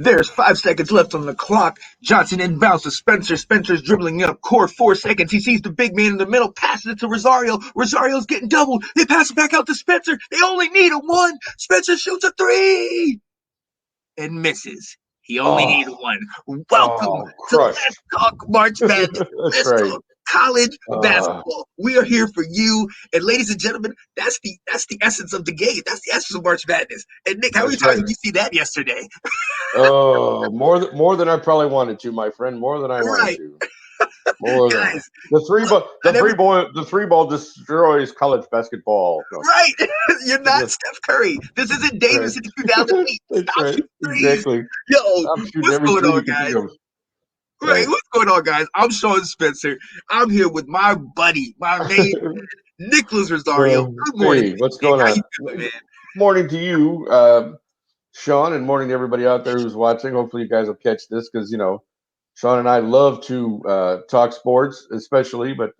There's 5 seconds left on the clock. Johnson inbounds to Spencer. Spencer's dribbling up court. 4 seconds. He sees the big man in the middle, passes it to Rosario. Rosario's getting doubled. They pass it back out to Spencer. They only need a one. Spencer shoots a three and misses. He only needed one. Welcome to Let's Talk March Madness. That's Let's right. talk college basketball. We are here for you. And ladies and gentlemen, that's the essence of the game. That's the essence of March Madness. And Nick, how many times did you see that yesterday? Oh, more than I probably wanted to, my friend. More than I wanted to. More than Guys, the three ball destroys college basketball. Right. You're not Steph Curry. This isn't Davis in 2008. Stop shooting threes. Exactly. Yo, what's going on, guys? Right, what's going on, guys? I'm Sean Spencer. I'm here with my buddy, my main man, Nicholas Rosario. Good morning. Hey, what's going on? How you doing, man? Morning to you, Sean, and morning to everybody out there who's watching. Hopefully you guys will catch this because, you know, Sean and I love to talk sports, especially, but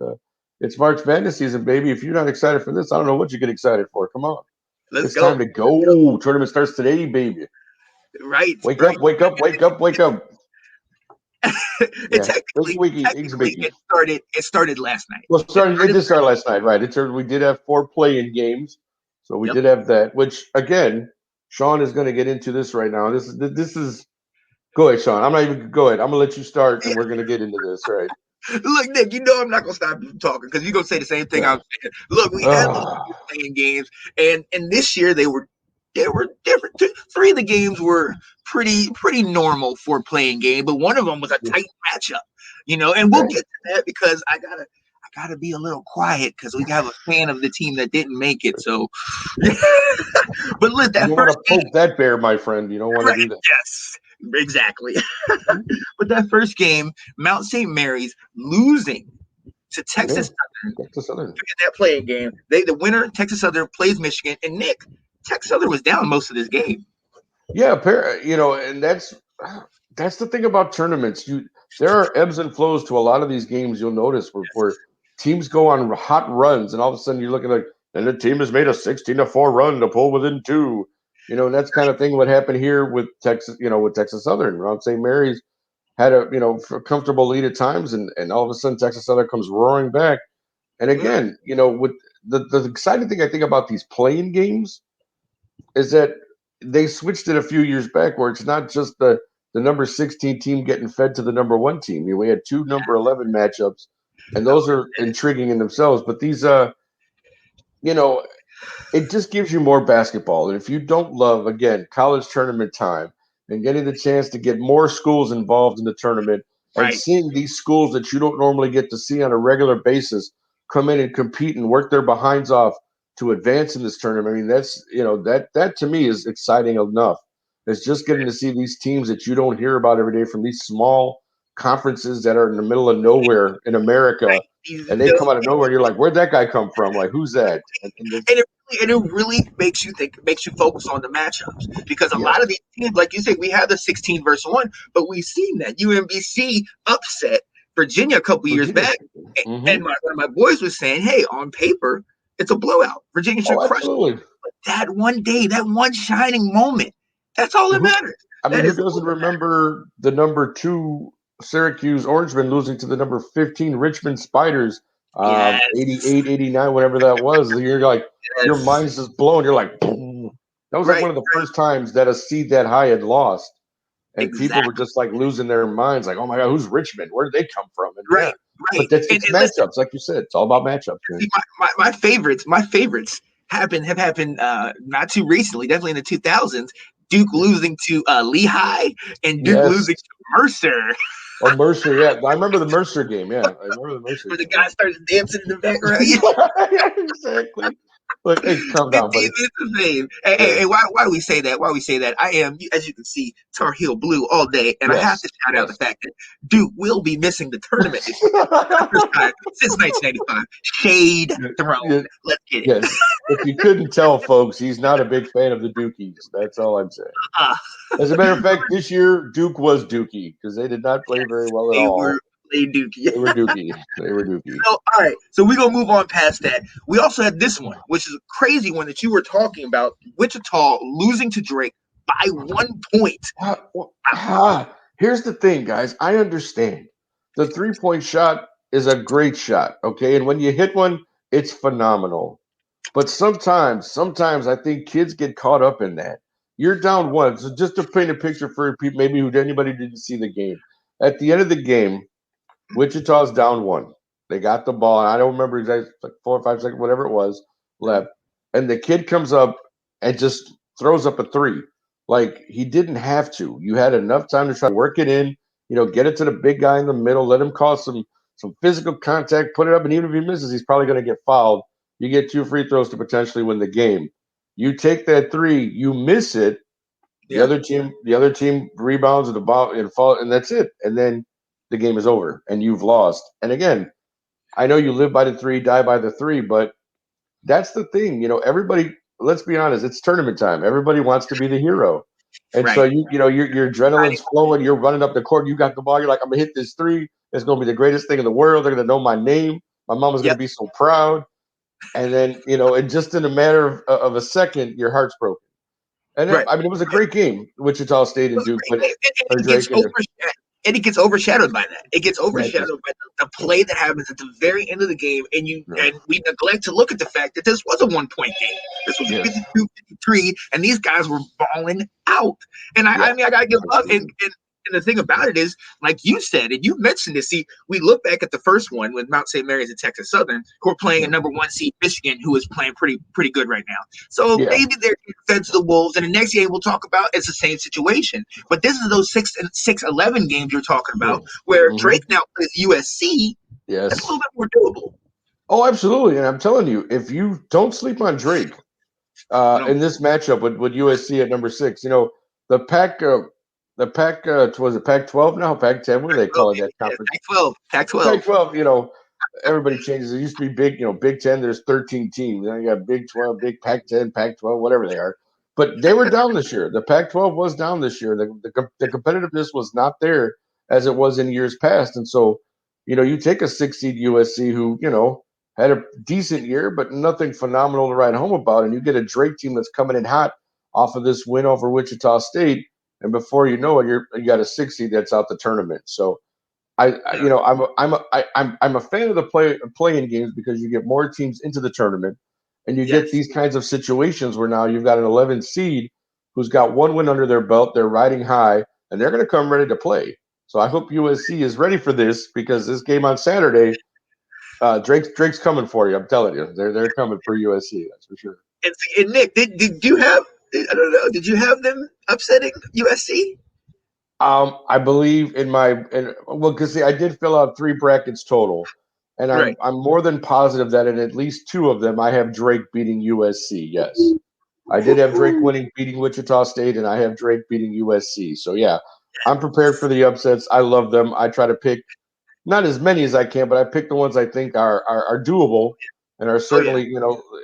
it's March Madness season, baby. If you're not excited for this, I don't know what you get excited for. Come on. It's time to go. Tournament starts today, baby. Right. Wake up. Technically, it started last night. Well, it did start last night, right? We did have 4 play-in games, so we did have that. Which again, Sean is going to get into this right now. This is. Go ahead, Sean. Go ahead. I'm gonna let you start, and we're gonna get into this, right? Look, Nick, you know I'm not gonna stop you talking because you're gonna say the same thing I'm saying. Look, we had those playing games, and this year they were different. 3 of the games were pretty normal for a playing game, but one of them was a tight matchup, you know. And we'll get to that because I gotta be a little quiet because we have a fan of the team that didn't make it. So, but look, that you first want to poke that bear, my friend. You don't want to do that. Yes. Exactly. But that first game, Mount St. Mary's losing to Texas Southern. In that playing game. The winner, Texas Southern, plays Michigan. And Nick, Texas Southern was down most of this game. Yeah, you know, and that's the thing about tournaments. There are ebbs and flows to a lot of these games. You'll notice where teams go on hot runs, and all of a sudden you're looking like, and the team has made a 16-4 run to pull within 2. You know, and that's kind of thing what happened here with Texas, you know, with Texas Southern. Mount St. Mary's had a comfortable lead at times, and all of a sudden Texas Southern comes roaring back. And again, you know, with the exciting thing I think about these playing games is that they switched it a few years back where it's not just the number 16 team getting fed to the number 1 team. You know, we had 2 number 11 matchups, and those are intriguing in themselves. But these, you know, it just gives you more basketball. And if you don't love, again, college tournament time and getting the chance to get more schools involved in the tournament and seeing these schools that you don't normally get to see on a regular basis come in and compete and work their behinds off to advance in this tournament. I mean, that's, you know, that to me is exciting enough. It's just getting to see these teams that you don't hear about every day from these small conferences that are in the middle of nowhere in America. And they come out of nowhere, and you're like, "Where'd that guy come from? Like, who's that?" And it really makes you think, makes you focus on the matchups because a lot of these teams, like you said, we have the 16 versus 1, but we've seen that UMBC upset Virginia a couple years back, and one of my boys was saying, "Hey, on paper, it's a blowout. Virginia should crush it." But that one day, that one shining moment, that's all that matters. I mean, who doesn't remember the number 2 Syracuse Orangemen losing to the number 15 Richmond Spiders, 88, 89, whatever that was? You're like, your mind's just blown. You're like, boom. That was like one of the first times that a seed that high had lost. And people were just like losing their minds, like, oh my God, who's Richmond? Where did they come from? And but it's matchups, like you said. It's all about matchups. See, my favorites have happened not too recently, definitely in the 2000s. Duke losing to Lehigh and Duke losing to Mercer. Oh, Mercer, yeah. I remember the Mercer game, yeah. I remember the Mercer Where the guy starts dancing in the background. Exactly. Look, hey, calm down, buddy. It's the same. Hey, why do we say that? Why we say that? I am, as you can see, Tar Heel Blue all day, and I have to shout out the fact that Duke will be missing the tournament this year. First time since 1995. Shade thrown. Let's get it. Yes. If you couldn't tell, folks, he's not a big fan of the Dukies. That's all I'm saying. As a matter of fact, this year Duke was Dookie because they did not play very well at all. They were Dookie. So, all right. So we're going to move on past that. We also had this one, which is a crazy one that you were talking about. Wichita losing to Drake by 1 point. Here's the thing, guys. I understand the 3-point shot is a great shot, okay? And when you hit one, it's phenomenal. But sometimes I think kids get caught up in that. You're down one. So just to paint a picture for people maybe who anybody didn't see the game. At the end of the game, Wichita's down one. They got the ball, and I don't remember exactly, like 4 or 5 seconds, whatever it was, left. And the kid comes up and just throws up a three. Like he didn't have to. You had enough time to try to work it in, get it to the big guy in the middle, let him cause some physical contact, put it up, and even if he misses, he's probably going to get fouled. You get 2 free throws to potentially win the game. You take that three, you miss it, Yeah. the other team rebounds the ball and fall, and that's it. And then the game is over, and you've lost. And again, I know you live by the three, die by the three, but that's the thing. Everybody. Let's be honest. It's tournament time. Everybody wants to be the hero, and so Right. your adrenaline's flowing. You're running up the court. You got the ball. You're like, I'm gonna hit this three. It's gonna be the greatest thing in the world. They're gonna know my name. My mom is gonna Yep. be so proud. And then and just in a matter of a second, your heart's broken. And Right. I mean, it was a great game, Wichita State and Duke, but or It gets Drake and overshadowed by that. It gets yeah, overshadowed by the play that happens at the very end of the game, and yeah, we neglect to look at the fact that this was a 1 point game. This was yes, 52-53, and these guys were balling out. And yeah, I mean, I gotta give up. absolutely, And the thing about it is, like you said, and you mentioned this. See, we look back at the first one with Mount St. Mary's and Texas Southern, who are playing yeah, a number 1 seed Michigan, who is playing pretty good right now. So yeah, maybe they're fed to the wolves. And the next game we'll talk about is the same situation. But this is those 6-11 games you're talking yeah. about, where Hmm. Drake now plays USC. That's a Yes. little bit more doable. Oh, absolutely. And I'm telling you, if you don't sleep on Drake No, in this matchup with USC at number 6, the Pac, was it Pac-12 now? Pac-10? What do they Pac-12, call it? baby. That Yeah, conference? Pac-12, Pac-12. Pac-12. Everybody changes. It used to be big. Big 10. There's 13 teams. Now you got Big 12, Big Pac-10, Pac-12, whatever they are. But they were down this year. The Pac-12 was down this year. The competitiveness was not there as it was in years past. And so, you take a 6 seed USC who, had a decent year, but nothing phenomenal to write home about. And you get a Drake team that's coming in hot off of this win over Wichita State. And before you know it, you got a 6 seed that's out the tournament. So Yeah, I'm a fan of the playing games because you get more teams into the tournament, and you get yes. these kinds of situations where now you've got an 11 seed who's got one win under their belt. They're riding high, and they're going to come ready to play. So I hope USC is ready for this because this game on Saturday, Drake's coming for you. I'm telling you, they're coming for USC. That's for sure. And Nick, did you have? I don't know. Did you have them upsetting USC? I believe well, because see, I did fill out 3 brackets total, and I'm Right. I'm more than positive that in at least 2 of them I have Drake beating USC. Yes, I did have Drake beating Wichita State, and I have Drake beating USC. So yeah, I'm prepared for the upsets. I love them. I try to pick not as many as I can, but I pick the ones I think are doable and are Oh yeah. certainly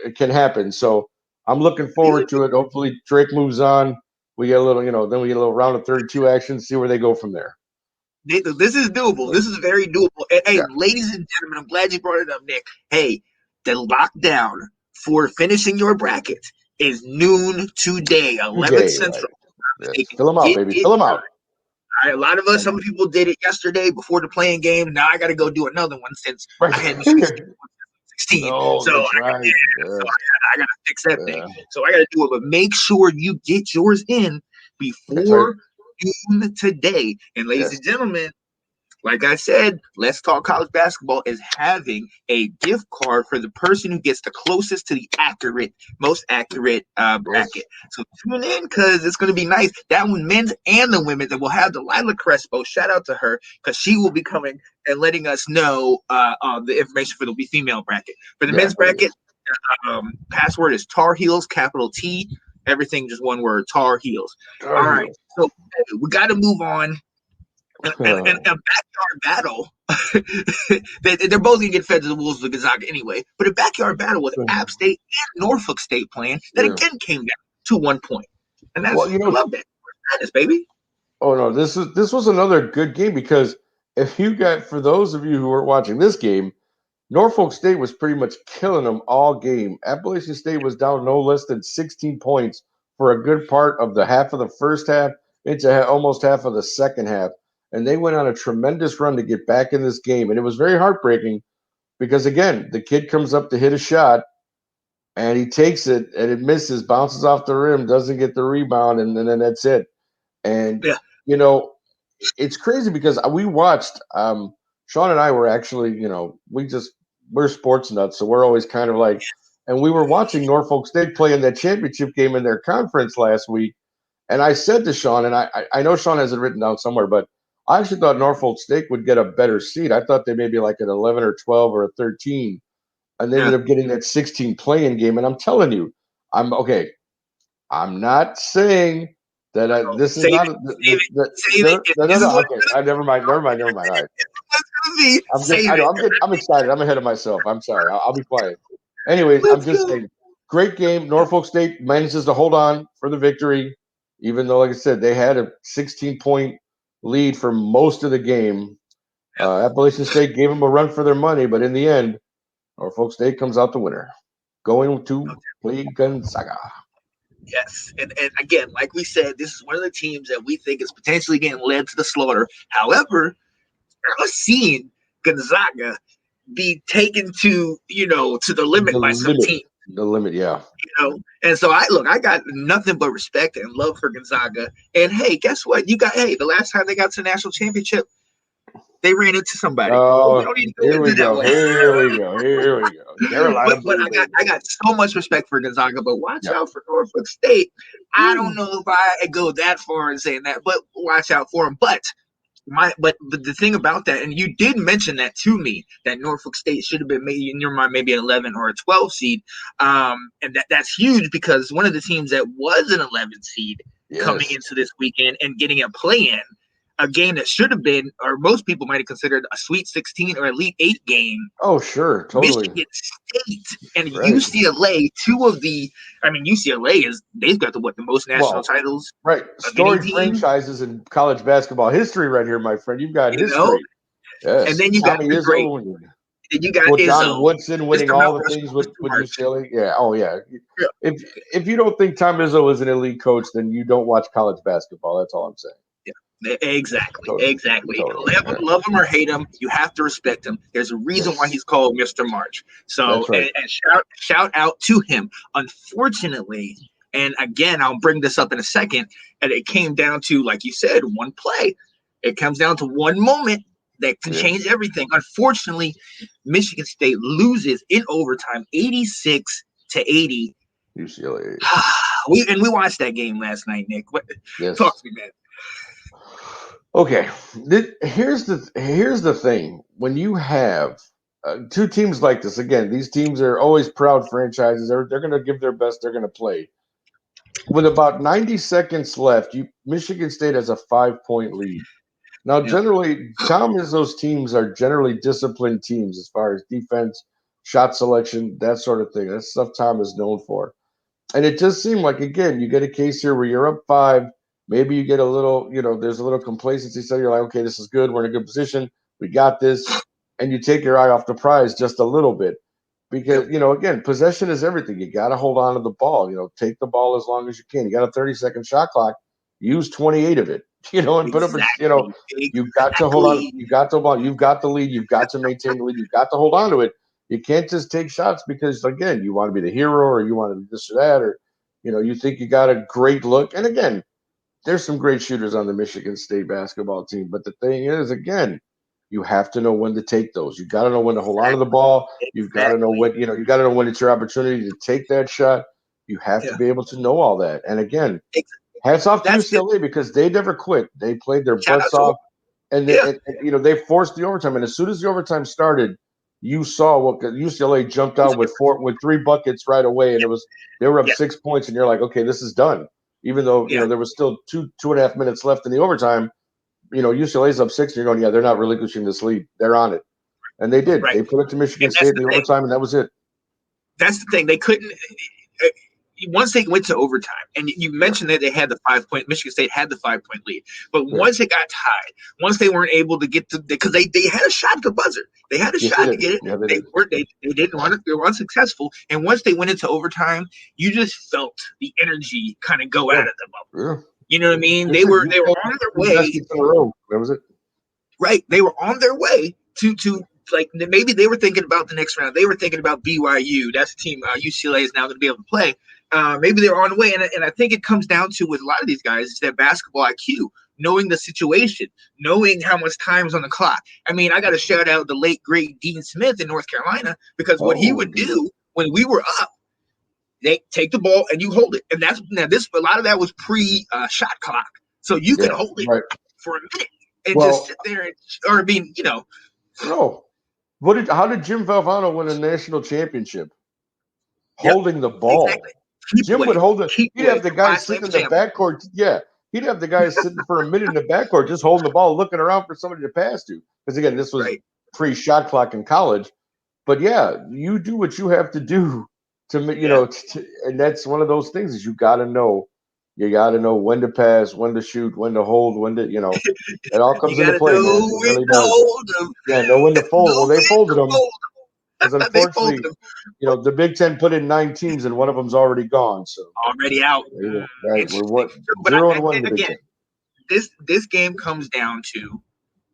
it can happen. So I'm looking forward to it. Hopefully Drake moves on. We get a little then we get a little round of 32 action. See where they go from there. This is doable. So, This is very doable. And, hey, yeah, ladies and gentlemen, I'm glad you brought it up, Nick. Hey, the lockdown for finishing your bracket is noon today, 11 today, right? Central. Yes, Mistaken. fill them out, Get baby. it Fill them done. out. All right, a lot of us, And, some people did it yesterday before the playing game. Now I got to go do another one since right. I had Michigan State 16. Oh, So that's right. Yeah, I got to fix that thing. yeah. So I got to do it. But make sure you get yours in That's right. before noon today. And ladies Yes. and gentlemen, like I said, Let's Talk College Basketball is having a gift card for the person who gets the closest to the most accurate Yes. bracket. So tune in because it's going to be nice. That one, men's and the women's, and we'll have Delilah Crespo. Shout out to her because she will be coming and letting us know the information for the female bracket. For the Yeah. men's bracket, password is Tar Heels, capital T. Everything just one word, Tar Heels. Tar All right, Heels. so we got to move on and a backyard battle. They're both gonna get fed to the wolves of Gonzaga anyway. But a backyard battle with App State and Norfolk State playing that Yeah. again came down to 1 point, and Well, I love that. Madness, baby. oh no, this was another good game because if you got for those of you who were watching this game, Norfolk State was pretty much killing them all game. Appalachian State was down no less than 16 points for a good part of the half of the first half into almost half of the second half. And they went on a tremendous run to get back in this game. And it was very heartbreaking because, again, the kid comes up to hit a shot and he takes it and it misses, bounces off the rim, doesn't get the rebound, and then that's it. And, Yeah. you know, it's crazy because we watched, Sean and I were actually, we're sports nuts. So we're always kind of like, and we were watching Norfolk State play in that championship game in their conference last week. And I said to Sean, and I know Sean has it written down somewhere, but I actually thought Norfolk State would get a better seed. I thought they may be like an 11 or 12 or a 13, and they ended Yeah. up getting that 16 playing game. And I'm telling you, I'm okay. I'm not saying that this is Save not it. Save it. Save it. If no, no, this is no. what Okay, never mind. All right, it's going to be, I save know it. I'm excited. I'm ahead of myself. I'm sorry. I'll be quiet. Anyways, I'm Let's just go. saying, great game. Norfolk State manages to hold on for the victory, even though, like I said, they had a 16-point lead for most of the game. Appalachian State gave them a run for their money, but in the end, Norfolk State comes out the winner, going to play Gonzaga. Yes. And again, like we said, this is one of the teams that we think is potentially getting led to the slaughter. However, I've seen Gonzaga be taken to the limit The by some limit, teams. yeah. And so I got nothing but respect and love for Gonzaga. And hey, guess what? The last time they got to the national championship, they ran into somebody. But we Oh, don't need to go here we into that go. one. Here we go. Here we go. Carolina but Blue, I baby. got so much respect for Gonzaga, but watch Yeah. out for Norfolk State. I don't Woo. know if I go that far in saying that, but watch out for them. But the thing about that, and you did mention that to me, that Norfolk State should have been maybe in your mind maybe an 11 or a 12 seed, and that's huge because one of the teams that was an 11 seed coming Yes. into this weekend and getting a play-in, a game that should have been, or most people might have considered a Sweet 16 or Elite 8 game. Oh, sure. Totally. Michigan State and Right. UCLA, UCLA they've got the most national Well, titles right. of any Storied team, franchises in college basketball history right here, my friend. You've got you know. history. And Yes. then you got Tommy the great. Izzo and Then you got well, John Izzo, Woodson winning Mr. Mount all the things Rushmore, with, Mr. with March. UCLA. Yeah. Oh, yeah. Yeah. If you don't think Tom Izzo is an elite coach, then you don't watch college basketball. That's all I'm saying. Exactly, Totally. exactly. Totally. Yeah. Love him or hate him, you have to respect him. There's a reason why Yes. he's called Mr. March. So, That's right. and shout out to him. Unfortunately, and again, I'll bring this up in a second, and it came down to, like you said, one play. It comes down to one moment that can Yeah. change everything. Unfortunately, Michigan State loses in overtime, 86-80. UCLA. We watched that game last night, Nick. Talk Yes. to me, man. Okay. Here's the thing. When you have two teams like this, again, these teams are always proud franchises. They're going to give their best. They're going to play. With about 90 seconds left, Michigan State has a 5-point lead. Now, Yeah. generally, Tom Izzo's teams are generally disciplined teams as far as defense, shot selection, that sort of thing. That's stuff Tom is known for. And it just seemed like, again, you get a case here where you're up 5. Maybe you get a little, there's a little complacency. So you're like, okay, this is good. We're in a good position. We got this. And you take your eye off the prize just a little bit. Yep. Because, again, possession is everything. You got to hold on to the ball. Take the ball as long as you can. You got a 30-second shot clock. Use 28 of it, and put up Exactly. you've got to hold on. Exactly. You got the ball. You've got the lead. You've got to maintain the lead. You've got to hold on to it. You can't just take shots because, again, you want to be the hero or you want to be this or that, or, you think you got a great look. And again, there's some great shooters on the Michigan State basketball team. But the thing is, again, you have to know when to take those. You got to know when to hold on to the ball. You've got to know Exactly. when, you got to know when it's your opportunity to take that shot. You have to Yeah. be able to know all that. And again, hats off to That's it. UCLA because they never quit. They played their Shout out butts to him. off, and Yeah. they forced the overtime. And as soon as the overtime started, you saw what UCLA jumped out with 3 buckets right away, and they were up Yeah. 6 points, and you're like, okay, this is done. Even though Yeah. there was still 2.5 minutes left in the overtime, UCLA's up 6, and you're going, yeah, they're not relinquishing this lead. They're on it, and they did. Right. They put it to Michigan And that's State in the the thing. overtime, and that was it. That's the thing. They couldn't. once they went to overtime, and you mentioned that they had the 5 point, Michigan State had the 5 point lead, but once it got tied, once they weren't able to get to, because they had a shot at the buzzer, they had a Yes, they shot to did. get it, Yeah, they they did. weren't, they didn't run it, they were unsuccessful, and once they went into overtime, you just felt the energy kind of go out Yeah. of them. Yeah. You know what I mean? That's it. You They were played on their three way, baskets in a row. That was it. right? They were on their way to like maybe they were thinking about the next round. They were thinking about BYU. That's the team UCLA is now going to be able to play. Maybe they were on the way, and I think it comes down to with a lot of these guys is that basketball IQ, knowing the situation, knowing how much time's on the clock. I mean, I got to shout out the late great Dean Smith in North Carolina because what he Oh, would do when we were up, they take the ball and you hold it, and that's now this a lot of that was pre shot clock, so you could yeah. hold it Right. for a minute and just Well, sit there and, or being, no. How did Jim Valvano win a national championship? yep, Holding the exactly. ball. Keep Jim would away, hold it. keep He'd away. have the guys Last name sitting in the example. backcourt. Yeah. He'd have the guys sitting for a minute in the backcourt, just holding the ball, looking around for somebody to pass to. Because again, this was Right. pre-shot clock in college. But yeah, you do what you have to do Yeah. and that's one of those things is you got to know. You got to know when to pass, when to shoot, when to hold, when to, it all You comes into got to play, man. know It when really to does. hold them. Yeah, know when to fold. Well, Know they when folded to them fold because them. They folded unfortunately, them. the Big Ten put in 9 teams and one of them's already gone. So Already out. there you go. Right, we're Interesting. what But 0-1 in the Big again, Ten. this game comes down to,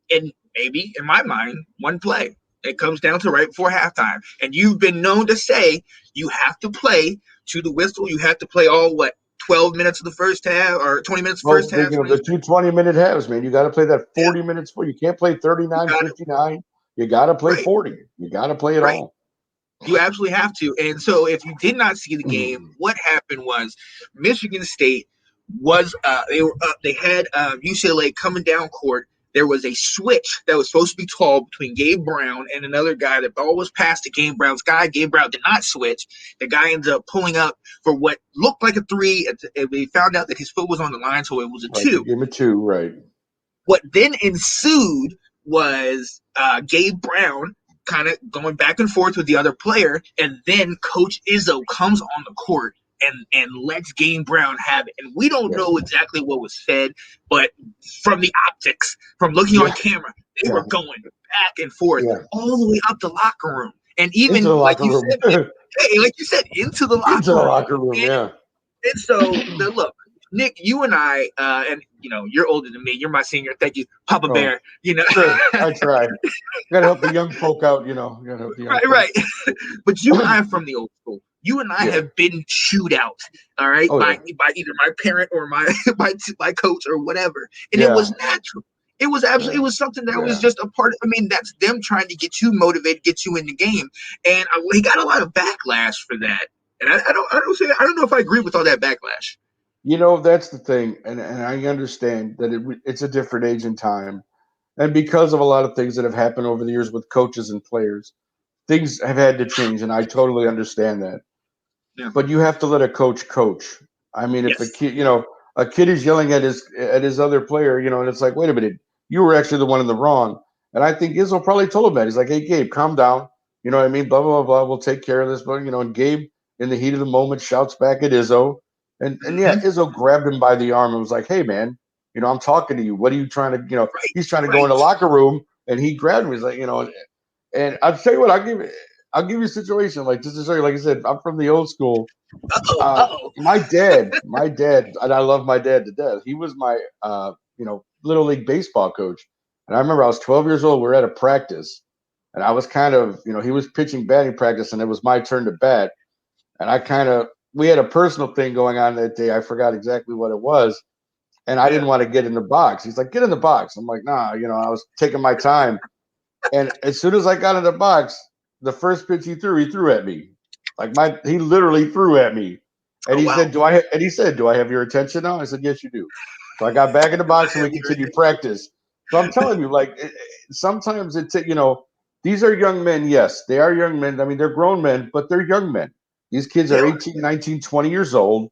and maybe in my mind, one play. It comes down to right before halftime. And you've been known to say you have to play to the whistle. You have to play all 12 minutes of the first half or 20 minutes of the Well, first half. speaking of the 2 20-minute halves, man, you got to play that Yeah, 40 minutes for. You can't play you 39, got it. 59. You got to play Right, 40. You got to play it right. all. You absolutely have to. And so if you did not see the game, what happened was Michigan State was they were up. They had UCLA coming down court. There was a switch that was supposed to be tall between Gabe Brown and another guy. The ball was passed to Gabe Brown's guy. Gabe Brown did not switch. The guy ended up pulling up for what looked like a three. And we found out that his foot was on the line, so it was a Right, they two. gave it 2, right. What then ensued was Gabe Brown kind of going back and forth with the other player, and then Coach Izzo comes on the court and lets Gabe Brown have it. And we don't Yeah. know exactly what was said, but from the optics, from looking on Yeah. camera, they Yeah. were going back and forth Yeah. all the way up the locker room. And Into even the like locker you room. said, like you said, into the Into locker the room. locker room, yeah. And so look, Nick, you and I, and you're older than me. You're my senior. Thank you, Papa Oh, Bear. sure. I try. Got to help the young folk out, Got to help the young folk. Right. But you and I are from the old school. You and I Yeah. have been chewed out, all right, Oh, by yeah. by either my parent or my my coach or whatever, and it Yeah. was natural. It was absolutely. Yeah. It was something that was Yeah. just a part. I mean, that's them trying to get you motivated, get you in the game, and he got a lot of backlash for that. And I don't know if I agree with all that backlash. That's the thing, and I understand that it's a different age and time, and because of a lot of things that have happened over the years with coaches and players, things have had to change, and I totally understand that. Yeah. But you have to let a coach coach. I mean, if Yes. a kid is yelling at his other player, and it's like, wait a minute, you were actually the one in the wrong. And I think Izzo probably told him that. He's like, hey, Gabe, calm down. You know what I mean? Blah blah blah. We'll take care of this. But and Gabe, in the heat of the moment, shouts back at Izzo, and yeah, Mm-hmm. Izzo grabbed him by the arm and was like, hey man, I'm talking to you. What are you trying to? Right. He's trying to go in Right. the locker room, and he grabbed him. He's like, and I'll tell you what, I'll give you a situation like just to show you. Like I said, I'm from the old school. Uh-oh. My dad, and I love my dad to death. He was my, little league baseball coach. And I remember I was 12 years old. We were at a practice, and I was kind of, he was pitching batting practice, and it was my turn to bat. And we had a personal thing going on that day. I forgot exactly what it was, and I Yeah. didn't want to get in the box. He's like, "Get in the box." I'm like, "Nah," I was taking my time. And as soon as I got in the box, the first pitch he threw at me. He literally threw at me. And Oh he wow. said, "Do I have your attention now?" I said, "Yes, you do." So I got back in the Do I box and have we your continued practice. So I'm telling you, sometimes these are young men. Yes, they are young men. I mean, they're grown men, but they're young men. These kids They are are. 18, 19, 20 years old.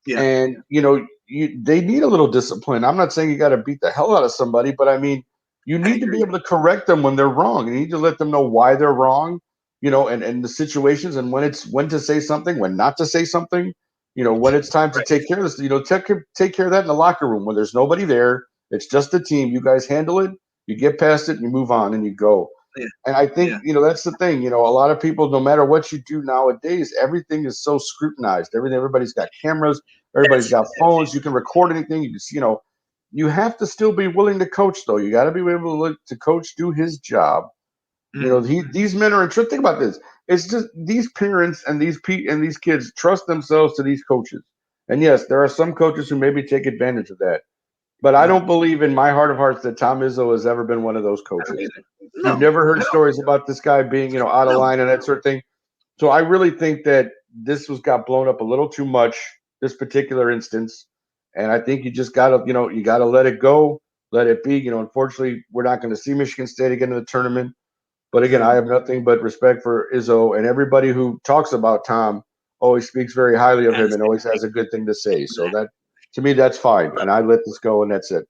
Yeah. And, they need a little discipline. I'm not saying you got to beat the hell out of somebody, but I mean, you I need to be agree. able to correct them when they're wrong. You need to let them know why they're wrong, and the situations and when to say something, when not to say something. When it's time to Right. take care of this, take care of that in the locker room when there's nobody there. It's just the team. You guys handle it. You get past it, and you move on, and you go. Yeah. And I think, Yeah. that's the thing. A lot of people, no matter what you do nowadays, everything is so scrutinized. Everybody's got cameras, everybody's Yes. got phones. You can record anything. You can see, you have to still be willing to coach, though. You got to be able to coach, do his job. Mm. These men are. Think about this. It's just these parents and these kids trust themselves to these coaches. And yes, there are some coaches who maybe take advantage of that. But I Yeah. don't believe in my heart of hearts that Tom Izzo has ever been one of those I don't coaches. either. You've No. never heard I don't. stories about this guy being, out of No. line and that sort of thing. So I really think that this got blown up a little too much, this particular instance. And I think you just gotta, you gotta let it go, let it be. Unfortunately, we're not going to see Michigan State again in the tournament. But again, I Mm. have nothing but respect for Izzo, and everybody who talks about Tom always speaks very highly of him Yes. and always has a good thing to say. So that, to me, that's fine. And I let this go, and that's it.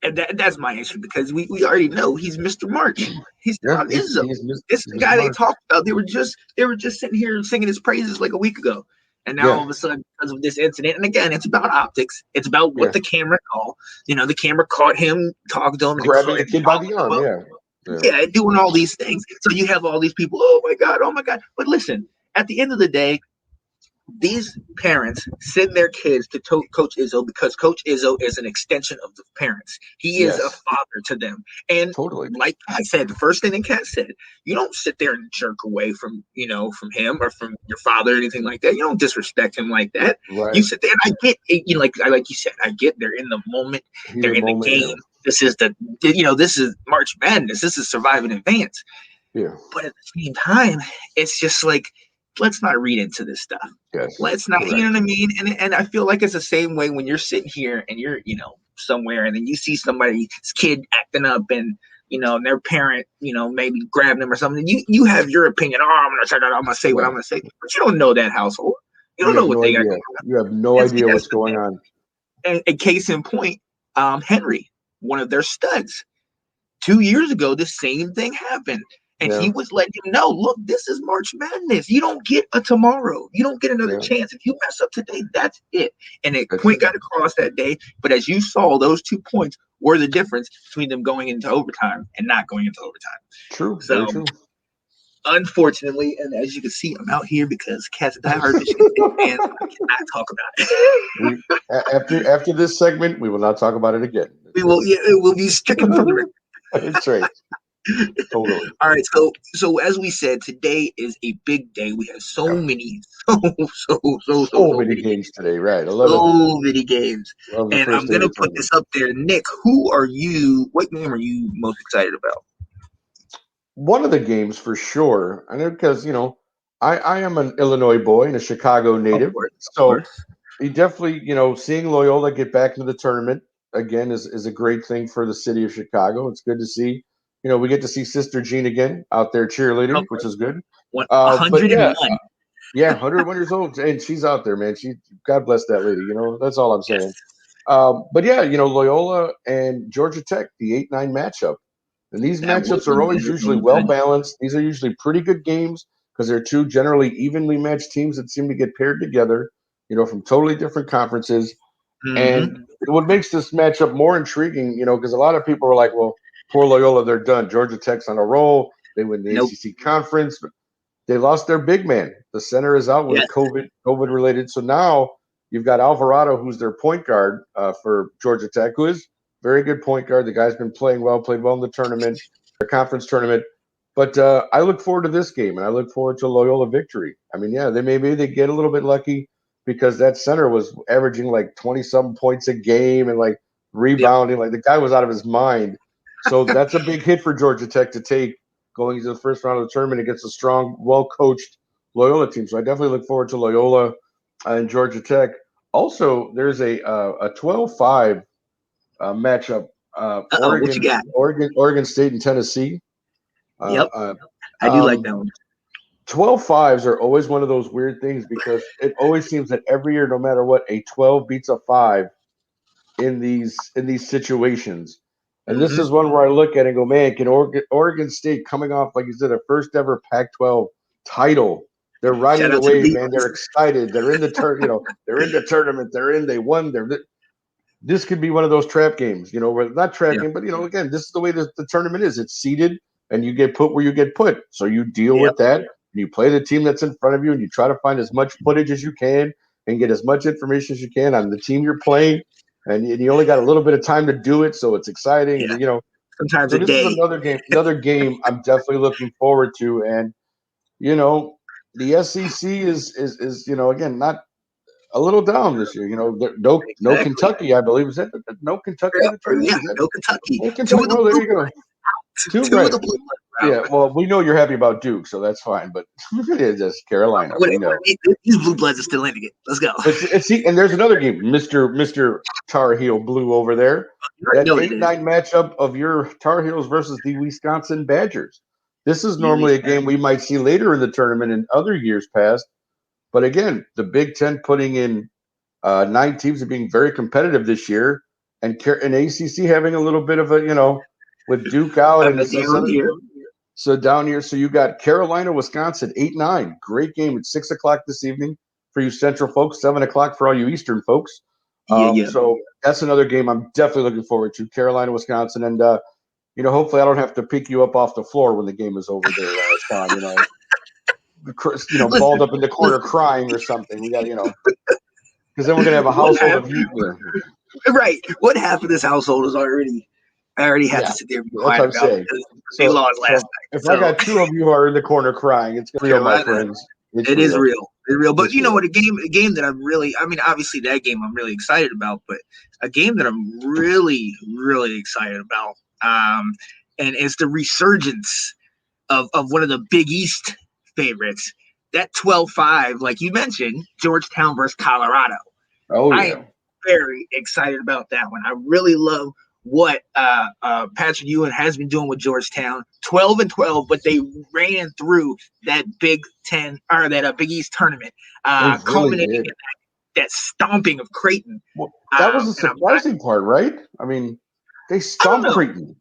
And that's my issue because we already know he's Mr. March. He's Yeah, Tom Izzo. This is he's the Mr. guy they March. talked about. They were just sitting here singing his praises like a week ago. And now Yeah, all of a sudden, because of this incident, and again, it's about optics. It's about what yeah. the camera saw. The camera caught him talking to him, and Grabbing the kid by the arm. well, Yeah, yeah, yeah, doing all these things. So you have all these people. Oh my god! Oh my god! But listen, at the end of the day, these parents send their kids to Coach Izzo because Coach Izzo is an extension of the parents. He is a yes, father to them. And totally. like I said, the first thing that Kat said, you don't sit there and jerk away from him or from your father or anything like that. You don't disrespect him like that. You Right. sit there, and I get it, like you said, I get they're in the moment, Heat they're of the in the moment. game. This is March Madness. This is Survive in Advance. Yeah. Yeah. But at the same time, it's just like, let's not read into this stuff. Yes. Let's not, you know Correct. what I mean? And I feel like it's the same way when you're sitting here and you're, somewhere and then you see somebody's kid acting up and, and their parent, maybe grabbing them or something. You have your opinion. Oh, I'm gonna say what I'm Right. gonna say. But you don't know that household. You don't You know have what no they got idea. going on. You have no And see, idea that's what's the going thing. on. And a case in point, Henry, one of their studs. 2 years ago, the same thing happened. And he Yeah. was letting him know, look, this is March Madness. You don't get a tomorrow. You don't get another Yeah. chance. If you mess up today, that's it. And a That's point it. got across that day. But as you saw, those 2 points were the difference between them going into overtime and not going into overtime. True. So, Very true. unfortunately, and as you can see, I'm out here because Cat's a diehard Michigan State fan. I cannot talk about it. We after this segment, we will not talk about it again. It will be stricken from the record. That's right. Totally. All right, so as we said, today is a big day. We have so Yeah. many, so so so so So so many many games, games today. Right. I love it. so many games, Love the and first I'm day of gonna the put this tournament. up there. Nick, who are you? What game are you most excited about? One of the games for sure. I know because I am an Illinois boy and a Chicago Of native, course, of so course. he definitely seeing Loyola get back into the tournament again is a great thing for the city of Chicago. It's good to see. We get to see Sister Jean again out there cheerleading, Of which course, is good. one But hundred and yeah, one. yeah, 101 years old, and she's out there, man. God bless that lady. That's all I'm Yes. saying. But yeah, Loyola and Georgia Tech, the 8-9 matchup. And these That matchups are always was usually well good. balanced. These are usually pretty good games because they're two generally evenly matched teams that seem to get paired together, from totally different conferences. Mm-hmm. And what makes this matchup more intriguing, because a lot of people are like, well, poor Loyola, they're done. Georgia Tech's on a roll. They win the Nope. ACC conference, but they lost their big man. The center is out with Yes. COVID related. So now you've got Alvarado, who's their point guard for Georgia Tech, who is very good point guard. The guy's been playing well, played well in the tournament, the conference tournament. But I look forward to this game, and I look forward to Loyola victory. I mean, yeah, they get a little bit lucky because that center was averaging like 20-some points a game and like Yep. rebounding. Like the guy was out of his mind. So that's a big hit for Georgia Tech to take going into the first round of the tournament against a strong, well coached Loyola team. So I definitely look forward to Loyola and Georgia Tech. Also, there's a 12-5 matchup. What you got? Oregon State and Tennessee. Uh, Yep. uh, I do like um, that one. 12-5s are always one of those weird things because it always seems that every year, no matter what, a 12 beats a 5 in these situations. And this Mm-hmm. is one where I look at it and go, man, can Oregon State coming off like you said, a first ever Pac-12 title They're riding Shout the out to the wave, man. They're Beavers. excited. They're in the they're in the tournament. They won. This could be one of those trap games, where not trap Yeah, game, but again, this is the way the tournament is. It's seeded, and you get put where you get put. So you deal yep, with that. And you play the team that's in front of you, and you try to find as much footage as you can and get as much information as you can on the team you're playing. And you only got a little bit of time to do it, so it's exciting. yeah. And Sometimes so a this is day. another game I'm definitely looking forward to. And you know, the SEC is again not a little down this year. No Exactly. Kentucky, I believe. Is that no Kentucky in Yep. the tournament? Yeah, Is that no Kentucky. no Two Kentucky? of the Well, there blue you go. bloods. Two Two of right. the blue bloods Yeah. out. Well, we know you're happy about Duke, so that's fine. But it's just Carolina. We know. These blue bloods are still in it. Let's go. See, and there's another game, Mister Tar Heel Blue over there. You already That know what it is. 8-9 matchup of your Tar Heels versus the Wisconsin Badgers. This is You normally a Wisconsin. game we might see later in the tournament in other years past. But again, the Big Ten putting in 9 teams and being very competitive this year, and ACC having a little bit of with Duke out and Down here. so down here. So you got Carolina, Wisconsin, 8-9. Great game at 6 o'clock this evening for you Central folks, 7 o'clock for all you Eastern folks. Yeah. So that's another game I'm definitely looking forward to. Carolina, Wisconsin, and hopefully I don't have to pick you up off the floor when the game is over there, Sean. Balled Listen, up in the corner listen. crying or something. We got because then we're gonna have a What household of happened? heat here. Right. What half of this household is already I already have Yeah, to sit there and be that's what quiet I'm about saying. because they So, lost last so night. if I So got 2 of you who are in the corner crying, it's real, real. my I know. friends. It's It is real. real. It's real. But It's you know real. what? A game that I'm really, I mean, obviously that game I'm really excited about, but a game that I'm really, really excited about, and it's the resurgence of one of the Big East favorites. That 12-5, like you mentioned, Georgetown versus Colorado. Oh I yeah. am very excited about that one. I really love what Patrick Ewing has been doing with Georgetown, 12-12, but they ran through that Big Ten or that Big East tournament, They really culminating did. in that stomping of Creighton. Well, that was the And surprising part, right? I mean, they I don't stomped know. Creighton.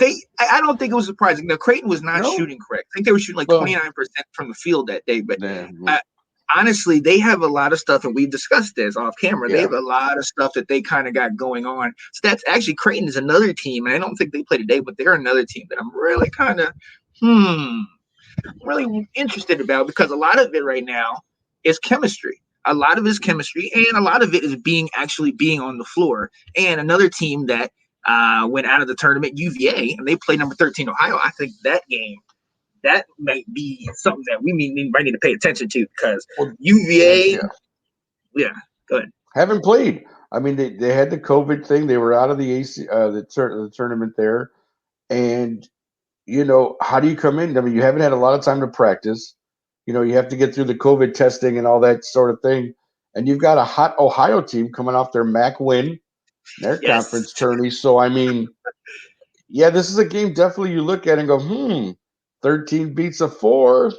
I don't think it was surprising. Now Creighton was not No. shooting correct. I think they were shooting like Well, 29% from the field that day, but yeah. honestly, they have a lot of stuff, and we've discussed this off camera. They Yeah. have a lot of stuff that they kind of got going on. So that's actually Creighton is another team, and I don't think they play today, but they're another team that I'm really kind of really interested about because a lot of it right now is chemistry. A lot of it is chemistry, and a lot of it is being on the floor. And another team that went out of the tournament, UVA, and they played number 13 Ohio. I think that game that might be something that we might need to pay attention to because Well, UVA, yeah. yeah, go ahead. Haven't played. I mean, they had the COVID thing. They were out of the the tournament there, and how do you come in? I mean, you haven't had a lot of time to practice. You have to get through the COVID testing and all that sort of thing. And you've got a hot Ohio team coming off their MAC win, their Yes, conference tourney. So, I mean, yeah, this is a game definitely you look at and go, 13 beats a 4.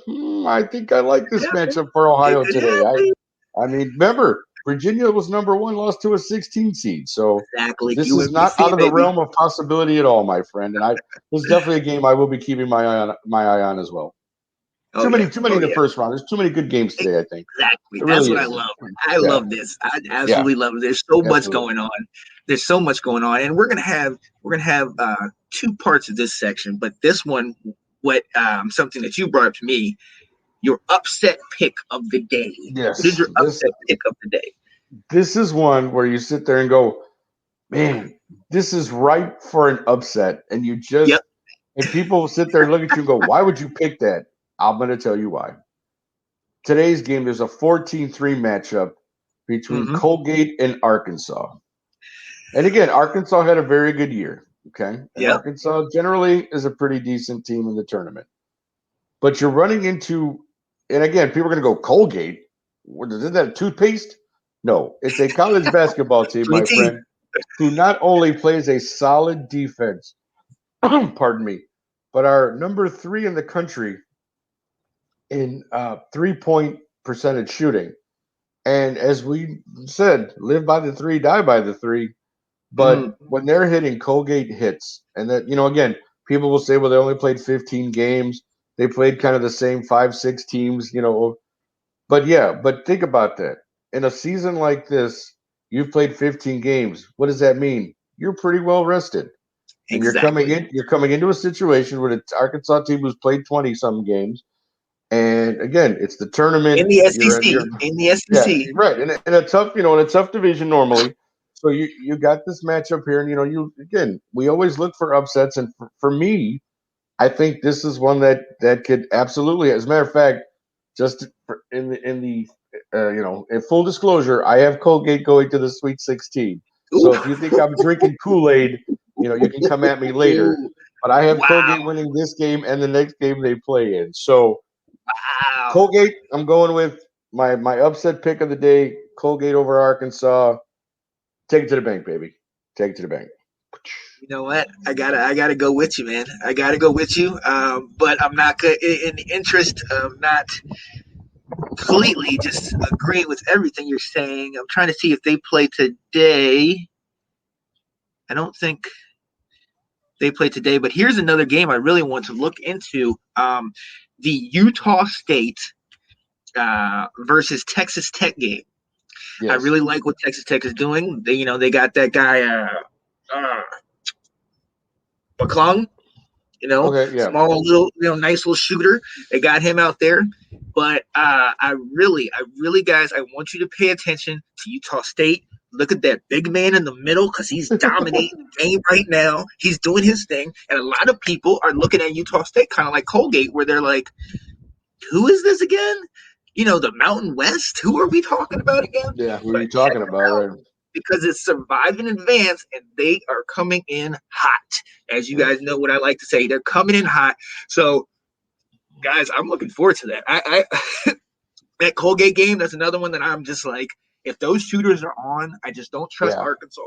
I think I like it this happened. matchup for It Ohio could today. happen. I mean, remember, Virginia was number 1, lost to a 16 seed. So Exactly. this is not UMBC, out of the baby. realm of possibility at all, my friend. And this is definitely a game I will be keeping my eye on as well. Oh Too yeah. many, too many Oh in the yeah. first round. There's too many good games today, I think. Exactly. It That's really what I is. love. I Yeah. love this. I Yeah. absolutely love it. There's so much Absolutely. going on. There's so much going on, and we're gonna have two parts of this section. But this one, what something that you brought up to me, your upset pick of the day. What is Yes. your upset pick of the day? This is one where you sit there and go, man, this is ripe for an upset. And Yep. and people will sit there and look at you and go, why would you pick that? I'm going to tell you why. Today's game, there's a 14-3 matchup between Mm-hmm. Colgate and Arkansas. And again, Arkansas had a very good year. Okay. And Yep. Arkansas generally is a pretty decent team in the tournament. But you're running into, and again, people are going to go, Colgate? Isn't that a toothpaste? No, it's a college basketball team, Sweet my tea. friend, who not only plays a solid defense, pardon me, but are number 3 in the country in 3-point percentage shooting. And as we said, live by the 3, die by the 3. But Mm. when they're hitting, Colgate hits. And that, again, people will say, well, they only played 15 games. They played kind of the same 5, 6 teams, But think about that. In a season like this, you've played 15 games. What does that mean? You're pretty well rested. And Exactly. you're coming into a situation where the Arkansas team who's played 20 some games. And again, it's the tournament. In the You're SEC. In the yeah, SEC. right. In a tough, in a tough division normally. So you got this matchup here, and we always look for upsets, and for me, I think this is one that could absolutely. As a matter of fact, just in full disclosure, I have Colgate going to the Sweet 16. Ooh. So if you think I'm drinking Kool-Aid, you can come at me later. Ooh. But I have Wow. Colgate winning this game and the next game they play in. So Wow. Colgate, I'm going with my upset pick of the day. Colgate over Arkansas. Take it to the bank, baby. Take it to the bank. You know what? I gotta go with you, man. I gotta go with you. But I'm not good in the interest of not completely just agreeing with everything you're saying. I'm trying to see if they play today. I don't think they play today, but here's another game I really want to look into. The Utah State versus Texas Tech game. I Yes. really like what Texas Tech is doing. They got that guy McClung, Okay. Yeah. small little, nice little shooter. They got him out there. But I really, guys, I want you to pay attention to Utah State. Look at that big man in the middle because he's dominating the game right now. He's doing his thing. And a lot of people are looking at Utah State kind of like Colgate, where they're like, who is this again? The Mountain West? Who are we talking about again? Yeah. Who are But you check talking them about, out right? because it's Survive in Advance and they are coming in hot. As you guys know what I like to say, they're coming in hot. So, guys, I'm looking forward to that. That Colgate game, that's another one that I'm just like, if those shooters are on, I just don't trust Yeah. Arkansas.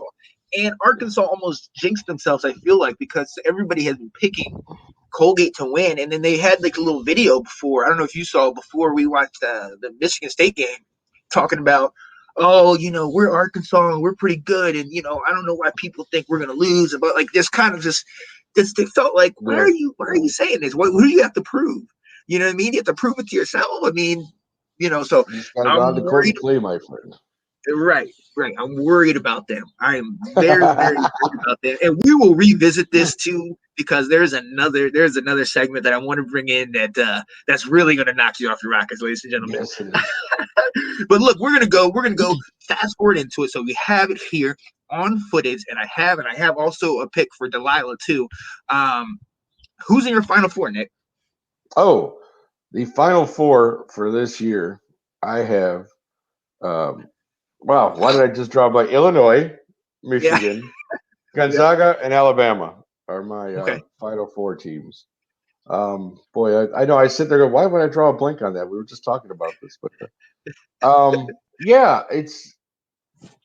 And Arkansas almost jinxed themselves, I feel like, because everybody has been picking Colgate to win. And then they had like a little video before. I don't know if you saw before we watched the Michigan State game talking about, oh, we're Arkansas and we're pretty good. And, I don't know why people think we're going to lose. But like this kind of just it felt like, Yeah. why are you saying this? Who do you have to prove? You know what I mean? You have to prove it to yourself. I mean, so You just got to go I'm on the court worried. and play, my friend. Right, right. I'm worried about them. I am very, very worried about them. And we will revisit this too because there's another segment that I want to bring in that's really going to knock you off your rockets, ladies and gentlemen. Yes, it is. But look, we're gonna go fast forward into it. So we have it here on footage, and I have also a pick for Delilah too. Who's in your final four, Nick? Oh, the Final Four for this year, I have. Um, wow, why did I just draw by Illinois, Yeah. Michigan, Yep. Gonzaga, and Alabama are my Okay. Final Four teams. Boy, I know I sit there and go, why would I draw a blank on that? We were just talking about this, but yeah, it's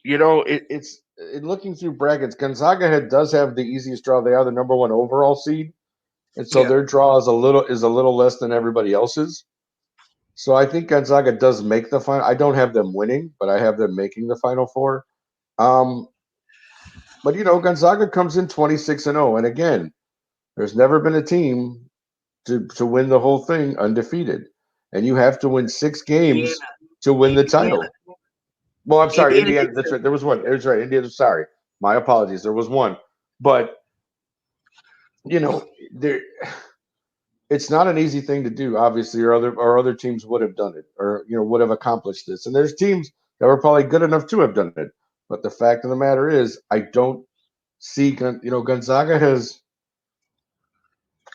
in looking through brackets. Gonzaga does have the easiest draw. They are the number one overall seed, and so Yeah. their draw is a little less than everybody else's. So I think Gonzaga does make the final. I don't have them winning, but I have them making the Final Four. Um, but Gonzaga comes in 26-0, and again, there's never been a team to win the whole thing undefeated, and you have to win 6 games Indiana. to win the Indiana. title. Well, I'm sorry, Indiana Indiana. did That's too. right. There was one. There's right. Indiana. Sorry, my apologies. There was one, but there. It's not an easy thing to do, obviously, or other teams would have done it, or would have accomplished this. And there's teams that were probably good enough to have done it. But the fact of the matter is, I don't see. Gonzaga has.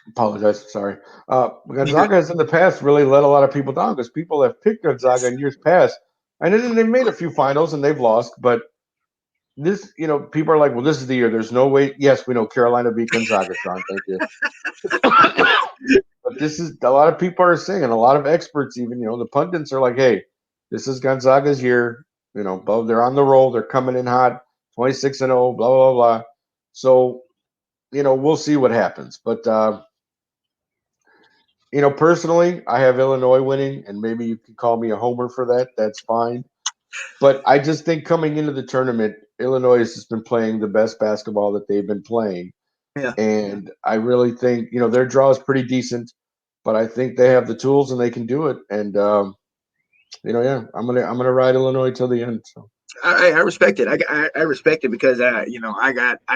Apologize. Sorry. You good? Gonzaga has in the past really let a lot of people down because people have picked Gonzaga in years past, and then they've made a few finals and they've lost. But this, people are like, well, this is the year. There's no way. Yes, we know Carolina beat Gonzaga, Sean. Thank you. But this is a lot of people are saying, and a lot of experts, even the pundits are like, "Hey, this is Gonzaga's year. They're on the roll. They're coming in hot, 26-0, blah blah blah." So we'll see what happens. But personally, I have Illinois winning, and maybe you can call me a homer for that. That's fine. But I just think coming into the tournament, Illinois has just been playing the best basketball that they've been playing, Yeah. and I really think their draw is pretty decent. but I think they have the tools and they can do it. And yeah, I'm gonna ride Illinois till the end. So. I respect it. I respect it because I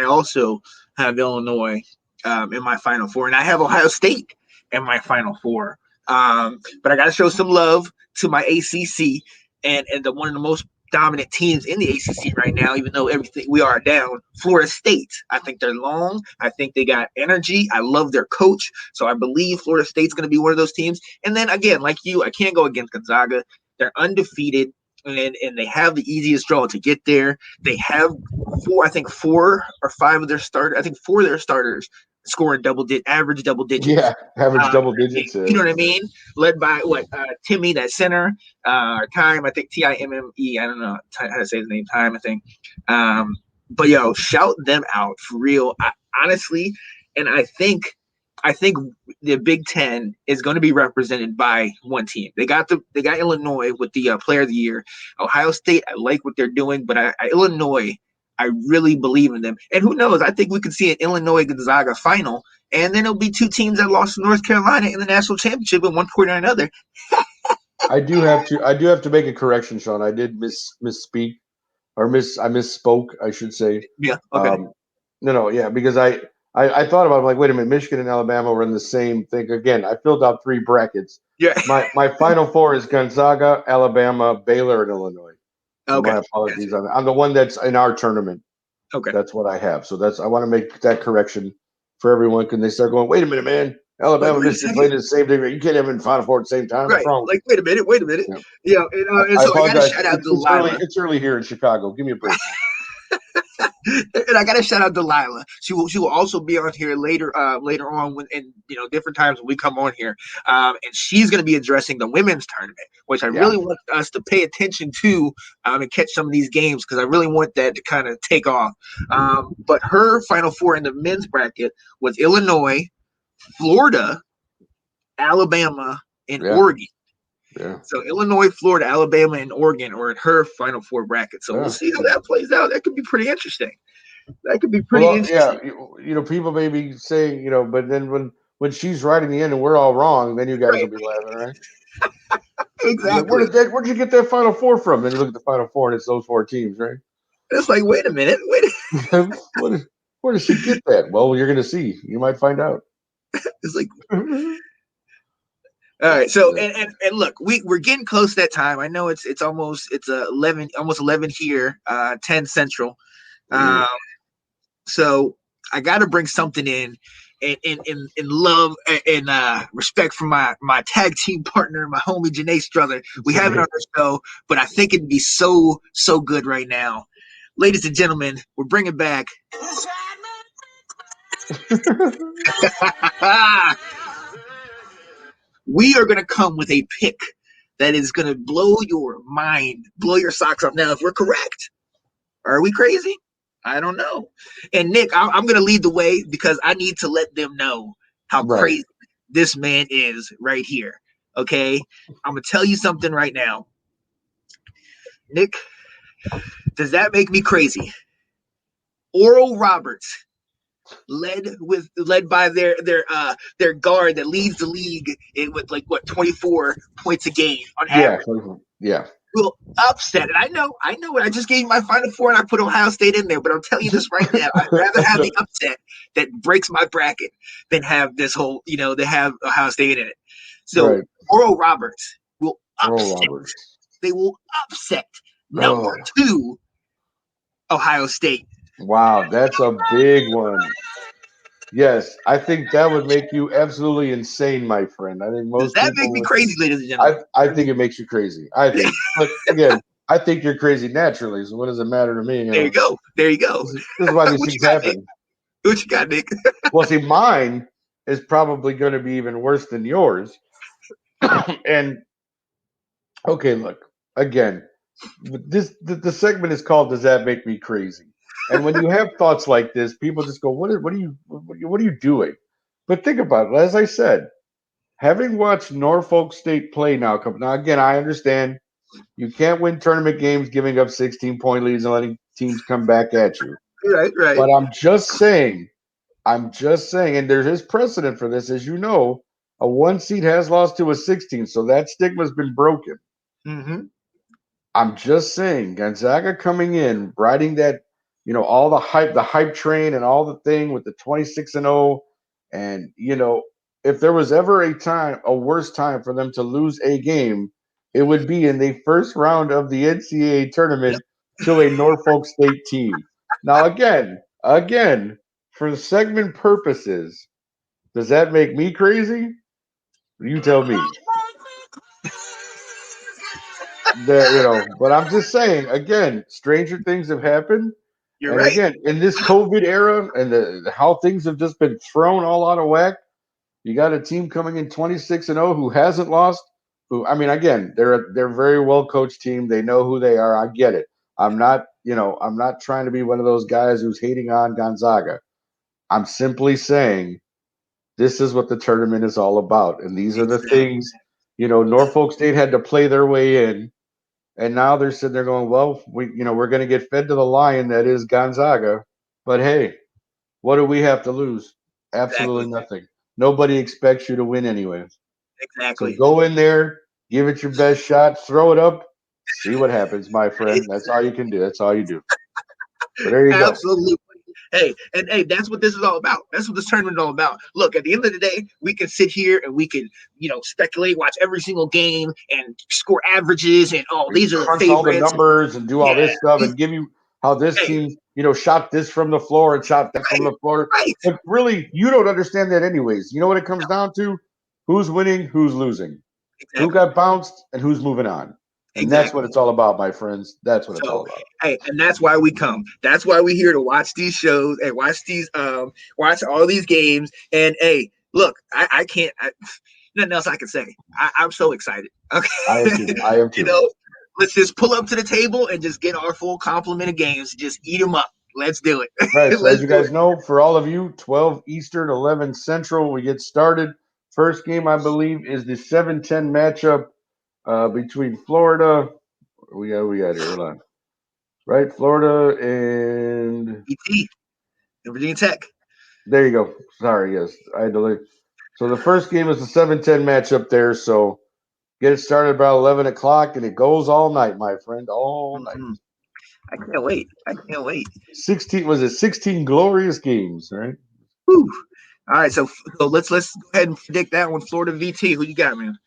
also have Illinois in my Final Four, and I have Ohio State in my Final Four. But I got to show some love to my ACC and one of the most dominant teams in the ACC right now. Even though everything we are down, Florida State. I think they're long. I think they got energy. I love their coach, so I believe Florida State's going to be one of those teams. And then again, like you, I can't go against Gonzaga. They're undefeated. And they have the easiest draw to get there. They have four or five of their starters. I think four of their starters scoring average double digits. Yeah, average double digits. You know what I mean? Led by Timmy, that center. Time, I think Timme. I don't know how to say his name. Time, I think. But shout them out for real. Honestly, and I think the Big Ten is going to be represented by one team. They got Illinois with the Player of the Year. Ohio State, I like what they're doing, but Illinois, I really believe in them. And who knows? I think we could see an Illinois Gonzaga final, and then it'll be two teams that lost to North Carolina in the national championship at one point or another. I do have to make a correction, Sean. I did misspeak, or I misspoke, I should say. Yeah. Okay. Yeah, because I thought about it, I'm like, wait a minute, Michigan and Alabama were in the same thing. Again, I filled out 3 brackets. Yeah. My Final Four is Gonzaga, Alabama, Baylor, and Illinois. So okay. My apologies on that. I'm the one that's in our tournament. Okay. That's what I have. So I want to make that correction for everyone. Can they start going, wait a minute, man, Alabama, Michigan played the same thing. You can't have in Final Four at the same time. Right. Like, wait a minute. Yeah. And I so I got to shout out Delilah. It's early here in Chicago. Give me a break. And I got to shout out Delilah. She will also be on here later on when different times when we come on here. And she's going to be addressing the women's tournament, which I really want us to pay attention to and catch some of these games because I really want that to kind of take off. But her Final Four in the men's bracket was Illinois, Florida, Alabama, and Oregon. Yeah. So Illinois, Florida, Alabama, and Oregon are in her Final Four bracket. So we'll see how that plays out. That could be pretty interesting. Interesting. Yeah, people may be saying, but then when she's right in the end and we're all wrong, then you guys will be laughing, right? Exactly. Like, where'd you get that Final Four from? Then you look at the Final Four and it's those 4 teams, right? It's like, wait a minute. Where does she get that? Well, you're going to see. You might find out. It's like... All right, so and look, we're getting close to that time. I know it's almost 11 here, 10 Central. So I got to bring something in love and respect for my tag team partner, my homie Janae Struther. We have it on our show, but I think it'd be so good right now, ladies and gentlemen. We're bringing back. We are going to come with a pick that is going to blow your mind, blow your socks off. Now, if we're correct, are we crazy? I don't know. And Nick, I'm going to lead the way because I need to let them know how crazy this man is right here. Okay? I'm going to tell you something right now. Nick, does that make me crazy? Oral Roberts, led by their guard that leads the league with 24 points a game on average. Yeah. Will upset it. I know. I just gave you my Final Four and I put Ohio State in there, but I'm telling you this right now. I'd rather have the upset that breaks my bracket than have this whole, they have Ohio State in it. So Oral Roberts will upset. They will upset number 2 Ohio State. Wow, that's a big one. Yes, I think that would make you absolutely insane, my friend. I think most Does that make me crazy, ladies and gentlemen? I think it makes you crazy. I think. But again, I think you're crazy naturally, so what does it matter to me? There you go. This is why these things happen. Nick? What you got, Nick? Well, see, mine is probably going to be even worse than yours. And okay, look, again, the segment is called "Does That Make Me Crazy?" And when you have thoughts like this, people just go, what are you doing? But think about it. As I said, having watched Norfolk State play now again, I understand you can't win tournament games giving up 16-point leads and letting teams come back at you. Right. But I'm just saying, and there is precedent for this, as you know, A 1 seed has lost to a 16, so that stigma's been broken. Mm-hmm. I'm just saying, Gonzaga coming in, riding that, all the hype train and all the thing with the 26-0, and if there was ever a worse time for them to lose a game, it would be in the first round of the NCAA Yep. tournament to a Norfolk State team. Now, again, for segment purposes, does that make me crazy? You tell me. But I'm just saying, again, stranger things have happened. You're And right. again, in this COVID era and how things have just been thrown all out of whack, you got a team coming in 26-0 who hasn't lost. Who, I mean, again, they're a very well coached team. They know who they are. I get it. I'm not trying to be one of those guys who's hating on Gonzaga. I'm simply saying this is what the tournament is all about, and these are the Exactly. things. Norfolk State had to play their way in, and now they're sitting there going, well, we're going to get fed to the lion that is Gonzaga. But hey, what do we have to lose? Absolutely Exactly. nothing. Nobody expects you to win anyway. So Exactly. go in there, give it your best shot, throw it up, see what happens, my friend. That's all you can do. That's all you do. So there you go. Absolutely. Hey, and hey, that's what this is all about. That's what this tournament is all about. Look, at the end of the day, we can sit here and we can, speculate, watch every single game and score averages and And these are the crunch all the favorites. numbers and do all Yeah. this stuff and give you how this Hey, team, shot this from the floor and shot that from right, the floor. right. But really, you don't understand that anyways. You know what it comes down to? Who's winning, who's losing, who Exactly. got bounced, and who's moving on. And that's what Exactly. it's all about, my friends. That's what it's all So, about. hey, and that's why we come. That's why we're here to watch these shows and watch all these games. And hey, look, I can't. Nothing else I can say. I'm so excited. Okay, I am too. I am you too. know, let's just pull up to the table and just get our full complement of games. Just eat them up. Let's do it. Right. So as Let's you do guys it. know, for all of you, 12 Eastern, 11 Central, we get started. First game, I believe, is the 7-10 matchup between Florida. We got here. Hold on. Right, Florida and ET and Virginia Tech. there you go. Sorry, yes, I had to leave. So the first game is the 7-10 matchup there. So get it started about 11 o'clock, and it goes all night, my friend, all night. Mhm. I can't wait. I can't wait. 16 was it 16 glorious games, right? Whew. All right, so let's go ahead and predict that one. Florida VT. Who you got, man?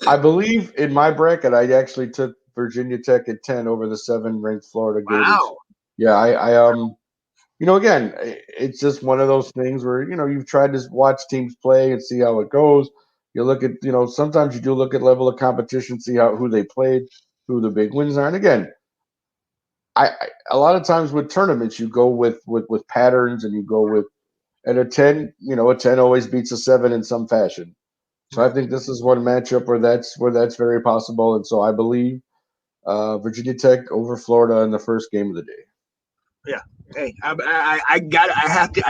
I believe in my bracket, I actually took Virginia Tech at 10 over the 7 ranked Florida Gators. Wow. Yeah, again, it's just one of those things where, you've tried to watch teams play and see how it goes. You look at, sometimes you do look at level of competition, see who they played, who the big wins are. And again, a lot of times with tournaments, you go with patterns and you go with, and a 10, a 10 always beats a 7 in some fashion. So I think this is one matchup where that's very possible. And so I believe Virginia Tech over Florida in the first game of the day. Yeah. Hey, I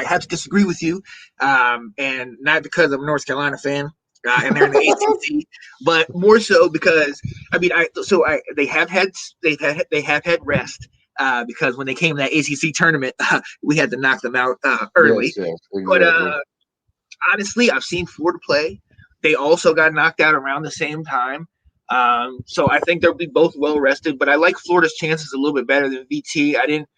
have to disagree with you, and not because I'm a North Carolina fan, and they're in the ACC, but more so because I mean, they have had rest, because when they came to that ACC tournament, we had to knock them out early. Yes, yes, But exactly. honestly, I've seen Florida play. They also got knocked out around the same time. So I think they'll be both well rested, but I like Florida's chances a little bit better than VT. I didn't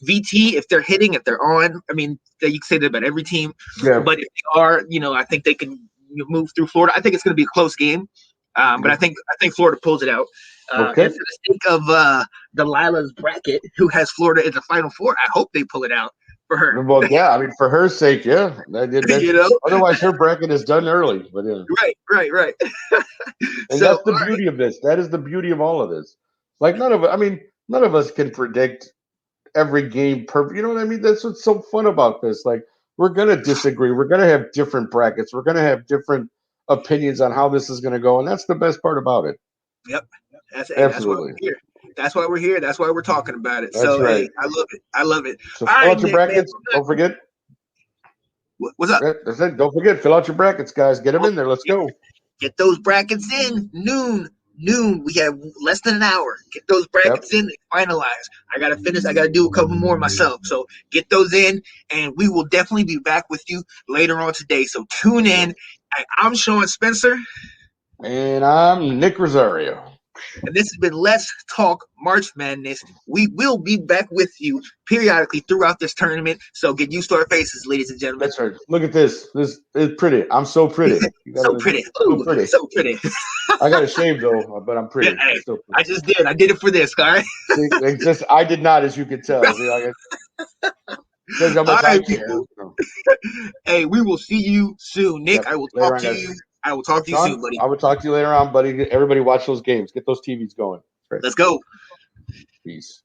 VT if they're hitting, if they're on. I mean, you can say that about every team, Yeah. but if they are, I think they can move through Florida. I think it's going to be a close game, but I think Florida pulls it out. Okay. And for the sake of Delilah's bracket, who has Florida in the Final Four, I hope they pull it out for her. Well, yeah. I mean, for her sake, yeah. That's you know, otherwise her bracket is done early. But yeah. right. And So, that's the all right. beauty of this. That is the beauty of all of this. Like none of us can predict every game perfect. You know what I mean? That's what's so fun about this. Like we're gonna disagree. We're gonna have different brackets. We're gonna have different opinions on how this is gonna go, and that's the best part about it. Yep. That's why Absolutely. we're here. That's why we're here. That's why we're talking about it. That's So, right. hey, I love it. I love it. So All fill right, out your Nick, man. brackets. Don't forget. What's up? That's it. Don't forget. Fill out your brackets, guys. Get them in there. Let's Get, go. get those brackets in. Noon. We have less than an hour. Get those Yep. brackets in and finalize. I got to finish. I got to do a couple more myself. So get those in, and we will definitely be back with you later on today. So tune in. I'm Sean Spencer. And I'm Nick Rosario. And this has been Let's Talk March Madness. We will be back with you periodically throughout this tournament. So get used to our faces, ladies and gentlemen. That's right. Look at this. This is pretty. I'm so pretty. So pretty. Ooh, so pretty. So pretty. I got a shave though, but I'm pretty. Hey, I'm still pretty. I just did. I did it for this, all right? It's just I did not, as you can tell. See, shows how much All I right, care. people. Hey, we will see you soon. Nick, Yep. I will Later talk on, to guys. you. I will talk to you Sean, soon, buddy. I will talk to you later on, buddy. Everybody watch those games. Get those TVs going. Let's go. Peace.